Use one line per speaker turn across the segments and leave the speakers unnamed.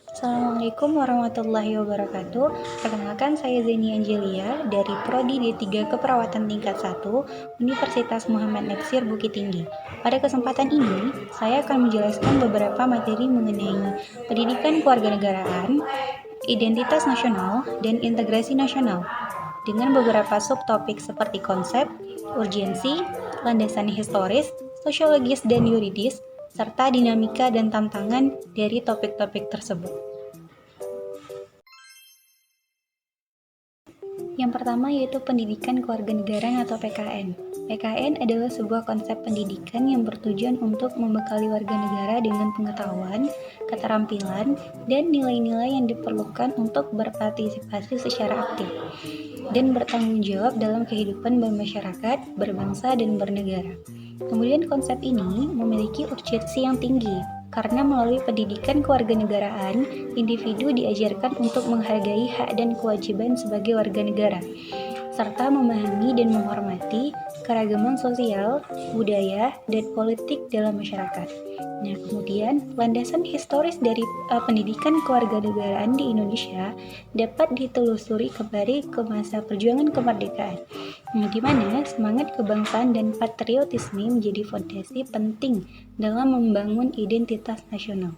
Assalamualaikum warahmatullahi wabarakatuh. Perkenalkan, saya Zeni Angelia dari Prodi D3 Keperawatan tingkat 1 Universitas Muhammad Natsir Bukit Tinggi. Pada kesempatan ini, saya akan menjelaskan beberapa materi mengenai pendidikan kewarganegaraan, identitas nasional, dan integrasi nasional dengan beberapa subtopik seperti konsep, urgensi, landasan historis, sosiologis dan yuridis, serta dinamika dan tantangan dari topik-topik tersebut. Yang pertama yaitu pendidikan kewarganegaraan atau PKN. PKN adalah sebuah konsep pendidikan yang bertujuan untuk membekali warga negara dengan pengetahuan, keterampilan, dan nilai-nilai yang diperlukan untuk berpartisipasi secara aktif dan bertanggung jawab dalam kehidupan bermasyarakat, berbangsa, dan bernegara. Kemudian konsep ini memiliki urgensi yang tinggi karena melalui pendidikan kewarganegaraan, individu diajarkan untuk menghargai hak dan kewajiban sebagai warga negara, serta memahami dan menghormati keragaman sosial, budaya, dan politik dalam masyarakat. Nah, kemudian landasan historis dari pendidikan kewarganegaraan di Indonesia dapat ditelusuri kembali ke masa perjuangan kemerdekaan, di mana semangat kebangsaan dan patriotisme menjadi fondasi penting dalam membangun identitas nasional.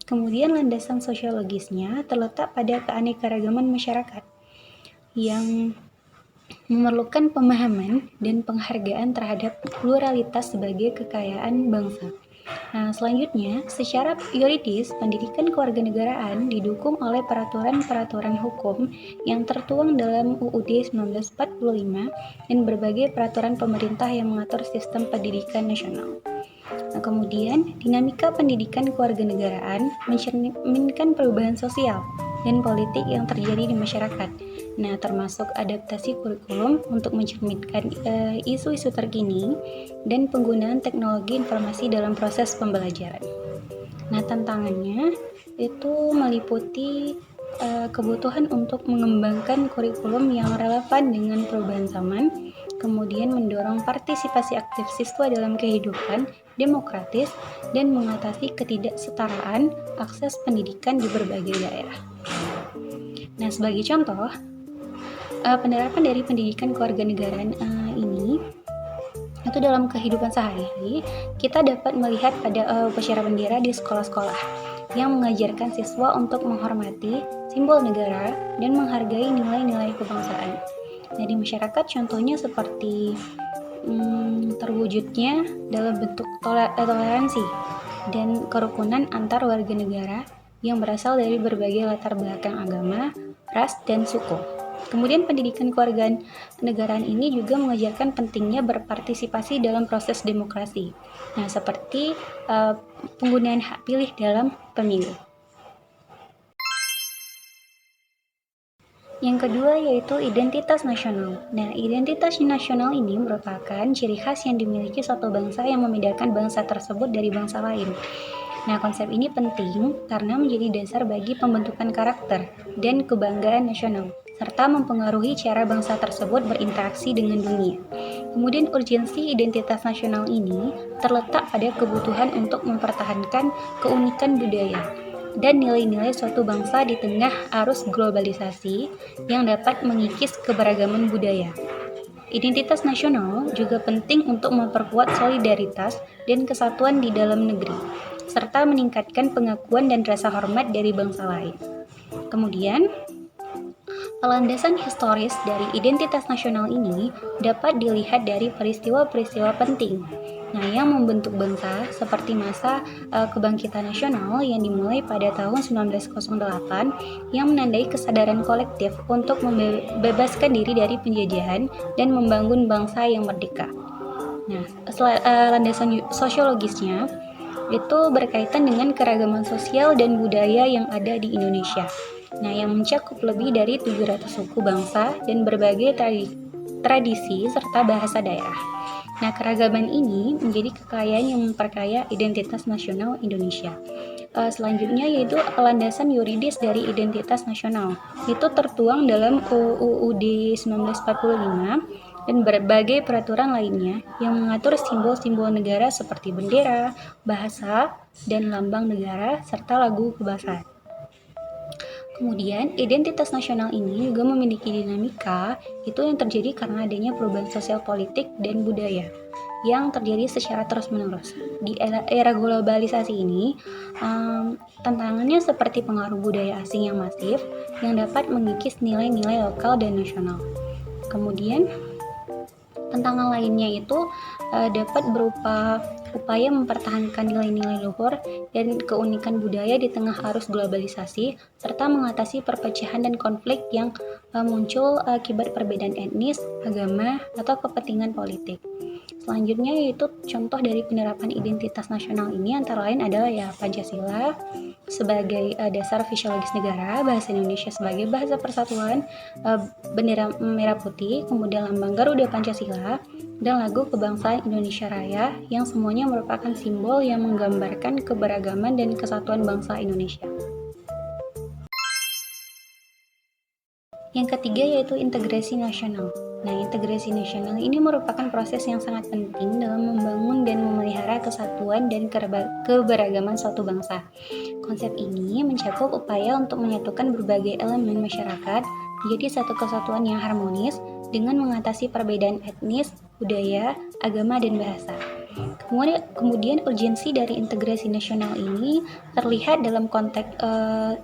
Kemudian landasan sosiologisnya terletak pada keanekaragaman masyarakat yang memerlukan pemahaman dan penghargaan terhadap pluralitas sebagai kekayaan bangsa. Nah, selanjutnya, secara yuridis, pendidikan kewarganegaraan didukung oleh peraturan-peraturan hukum yang tertuang dalam UUD 1945 dan berbagai peraturan pemerintah yang mengatur sistem pendidikan nasional. Nah, kemudian, dinamika pendidikan kewarganegaraan mencerminkan perubahan sosial dan politik yang terjadi di masyarakat. Nah, termasuk adaptasi kurikulum untuk mencerminkan isu-isu terkini dan penggunaan teknologi informasi dalam proses pembelajaran. Nah, tantangannya itu meliputi kebutuhan untuk mengembangkan kurikulum yang relevan dengan perubahan zaman, kemudian mendorong partisipasi aktif siswa dalam kehidupan demokratis, dan mengatasi ketidaksetaraan akses pendidikan di berbagai daerah. Nah, sebagai contoh, penerapan dari pendidikan kewarganegaraan ini itu dalam kehidupan sehari-hari kita dapat melihat pada upacara bendera di sekolah-sekolah yang mengajarkan siswa untuk menghormati simbol negara dan menghargai nilai-nilai kebangsaan. Nah, di masyarakat contohnya seperti terwujudnya dalam bentuk toleransi dan kerukunan antar warga negara yang berasal dari berbagai latar belakang agama, ras, dan suku. Kemudian pendidikan kewarganegaraan ini juga mengajarkan pentingnya berpartisipasi dalam proses demokrasi. Nah, seperti penggunaan hak pilih dalam pemilu. Yang kedua yaitu identitas nasional. Nah, identitas nasional ini merupakan ciri khas yang dimiliki suatu bangsa yang membedakan bangsa tersebut dari bangsa lain. Nah, konsep ini penting karena menjadi dasar bagi pembentukan karakter dan kebanggaan nasional, serta mempengaruhi cara bangsa tersebut berinteraksi dengan dunia. Kemudian urgensi identitas nasional ini terletak pada kebutuhan untuk mempertahankan keunikan budaya dan nilai-nilai suatu bangsa di tengah arus globalisasi yang dapat mengikis keberagaman budaya. Identitas nasional juga penting untuk memperkuat solidaritas dan kesatuan di dalam negeri, serta meningkatkan pengakuan dan rasa hormat dari bangsa lain. Kemudian, landasan historis dari identitas nasional ini dapat dilihat dari peristiwa-peristiwa penting yang membentuk bangsa seperti masa kebangkitan nasional yang dimulai pada tahun 1908 yang menandai kesadaran kolektif untuk membebaskan diri dari penjajahan dan membangun bangsa yang merdeka. Nah, landasan sosiologisnya itu berkaitan dengan keragaman sosial dan budaya yang ada di Indonesia. Nah, yang mencakup lebih dari 700 suku bangsa dan berbagai tradisi serta bahasa daerah. Nah, keragaman ini menjadi kekayaan yang memperkaya identitas nasional Indonesia. Selanjutnya yaitu landasan yuridis dari identitas nasional. Itu tertuang dalam UUD 1945 dan berbagai peraturan lainnya yang mengatur simbol-simbol negara seperti bendera, bahasa, dan lambang negara, serta lagu kebangsaan. Kemudian, identitas nasional ini juga memiliki dinamika, itu yang terjadi karena adanya perubahan sosial politik dan budaya yang terjadi secara terus-menerus. Di era globalisasi ini, tantangannya seperti pengaruh budaya asing yang masif yang dapat mengikis nilai-nilai lokal dan nasional. Kemudian, tantangan lainnya itu dapat berupa upaya mempertahankan nilai-nilai luhur dan keunikan budaya di tengah arus globalisasi, serta mengatasi perpecahan dan konflik yang muncul akibat perbedaan etnis, agama, atau kepentingan politik. Selanjutnya yaitu contoh dari penerapan identitas nasional ini antara lain adalah ya Pancasila sebagai dasar fisiologis negara, bahasa Indonesia sebagai bahasa persatuan, bendera merah putih, kemudian lambang Garuda Pancasila, dan lagu kebangsaan Indonesia Raya yang semuanya merupakan simbol yang menggambarkan keberagaman dan kesatuan bangsa Indonesia. Yang ketiga yaitu integrasi nasional. Nah, integrasi nasional ini merupakan proses yang sangat penting dalam membangun dan memelihara kesatuan dan keberagaman suatu bangsa. Konsep ini mencakup upaya untuk menyatukan berbagai elemen masyarakat menjadi satu kesatuan yang harmonis dengan mengatasi perbedaan etnis, budaya, agama, dan bahasa. Kemudian urgensi dari integrasi nasional ini terlihat dalam konteks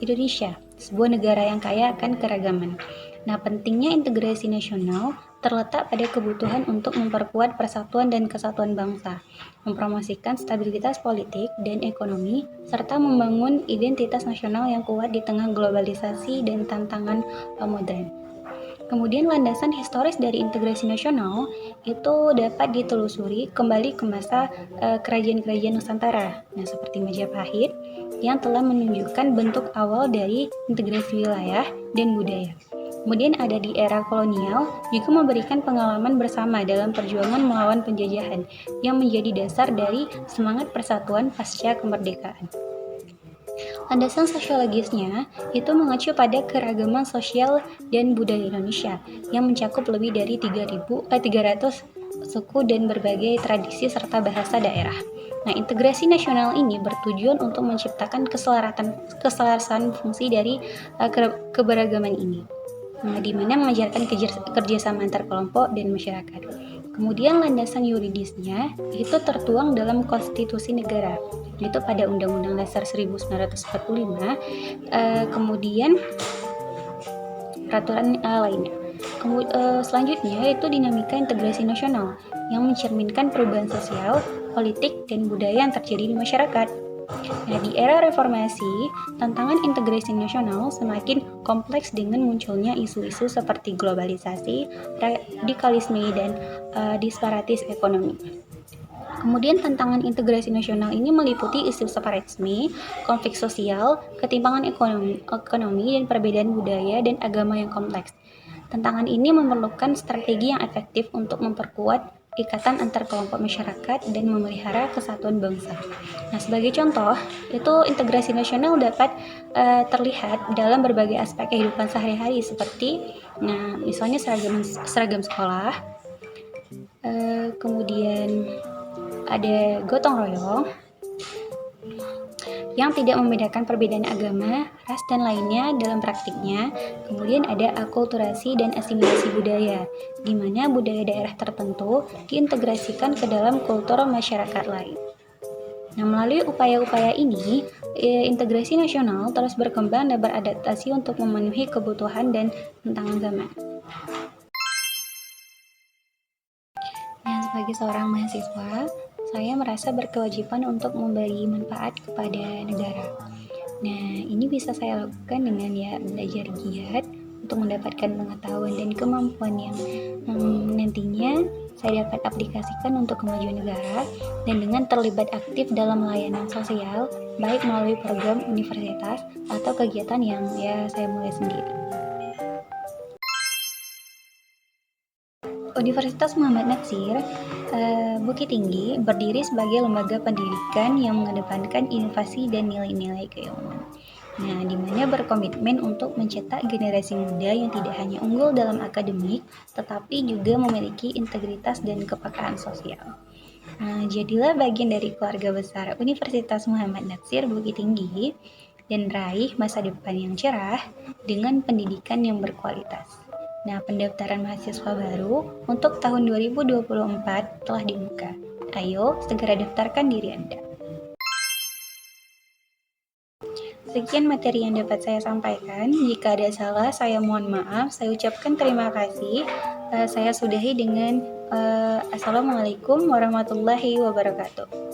Indonesia, sebuah negara yang kaya akan keragaman. Nah, pentingnya integrasi nasional terletak pada kebutuhan untuk memperkuat persatuan dan kesatuan bangsa, mempromosikan stabilitas politik dan ekonomi, serta membangun identitas nasional yang kuat di tengah globalisasi dan tantangan modern. Kemudian landasan historis dari integrasi nasional itu dapat ditelusuri kembali ke masa kerajaan-kerajaan Nusantara. Nah, seperti Majapahit yang telah menunjukkan bentuk awal dari integrasi wilayah dan budaya. Kemudian ada di era kolonial juga memberikan pengalaman bersama dalam perjuangan melawan penjajahan yang menjadi dasar dari semangat persatuan pasca kemerdekaan. Landasan sosiologisnya itu mengacu pada keragaman sosial dan budaya Indonesia yang mencakup lebih dari 300 suku dan berbagai tradisi serta bahasa daerah. Nah, integrasi nasional ini bertujuan untuk menciptakan keselarasan fungsi dari keberagaman ini. Nah, di mana mengajarkan kerjasama antar kelompok dan masyarakat. Kemudian landasan yuridisnya itu tertuang dalam konstitusi negara, yaitu pada Undang-Undang Dasar 1945, kemudian peraturan lainnya. Selanjutnya yaitu dinamika integrasi nasional yang mencerminkan perubahan sosial, politik, dan budaya yang terjadi di masyarakat. Nah, di era reformasi, tantangan integrasi nasional semakin kompleks dengan munculnya isu-isu seperti globalisasi, radikalisme, dan disparitas ekonomi. Kemudian tantangan integrasi nasional ini meliputi isu separatisme, konflik sosial, ketimpangan ekonomi, dan perbedaan budaya dan agama yang kompleks. Tantangan ini memerlukan strategi yang efektif untuk memperkuat ikatan antar kelompok masyarakat dan memelihara kesatuan bangsa. Nah, sebagai contoh, itu integrasi nasional dapat terlihat dalam berbagai aspek kehidupan sehari-hari seperti, nah, misalnya seragam sekolah, kemudian ada gotong royong yang tidak membedakan perbedaan agama, ras, dan lainnya dalam praktiknya. Kemudian ada akulturasi dan asimilasi budaya, di mana budaya daerah tertentu diintegrasikan ke dalam kultur masyarakat lain. Nah, melalui upaya-upaya ini, integrasi nasional terus berkembang dan beradaptasi untuk memenuhi kebutuhan dan tantangan zaman. Nah, sebagai seorang mahasiswa, saya merasa berkewajiban untuk memberi manfaat kepada negara. Nah, ini bisa saya lakukan dengan belajar giat untuk mendapatkan pengetahuan dan kemampuan yang nantinya saya dapat aplikasikan untuk kemajuan negara, dan dengan terlibat aktif dalam layanan sosial, baik melalui program universitas atau kegiatan yang saya mulai sendiri. Universitas Muhammad Natsir Bukit Tinggi berdiri sebagai lembaga pendidikan yang mengedepankan inovasi dan nilai-nilai keilmuan. Nah, di mana berkomitmen untuk mencetak generasi muda yang tidak hanya unggul dalam akademik, tetapi juga memiliki integritas dan kepekaan sosial. Nah, jadilah bagian dari keluarga besar Universitas Muhammad Natsir Bukit Tinggi dan raih masa depan yang cerah dengan pendidikan yang berkualitas. Nah, pendaftaran mahasiswa baru untuk tahun 2024 telah dibuka. Ayo, segera daftarkan diri Anda. Sekian materi yang dapat saya sampaikan. Jika ada salah, saya mohon maaf. Saya ucapkan terima kasih. Saya sudahi dengan Assalamualaikum warahmatullahi wabarakatuh.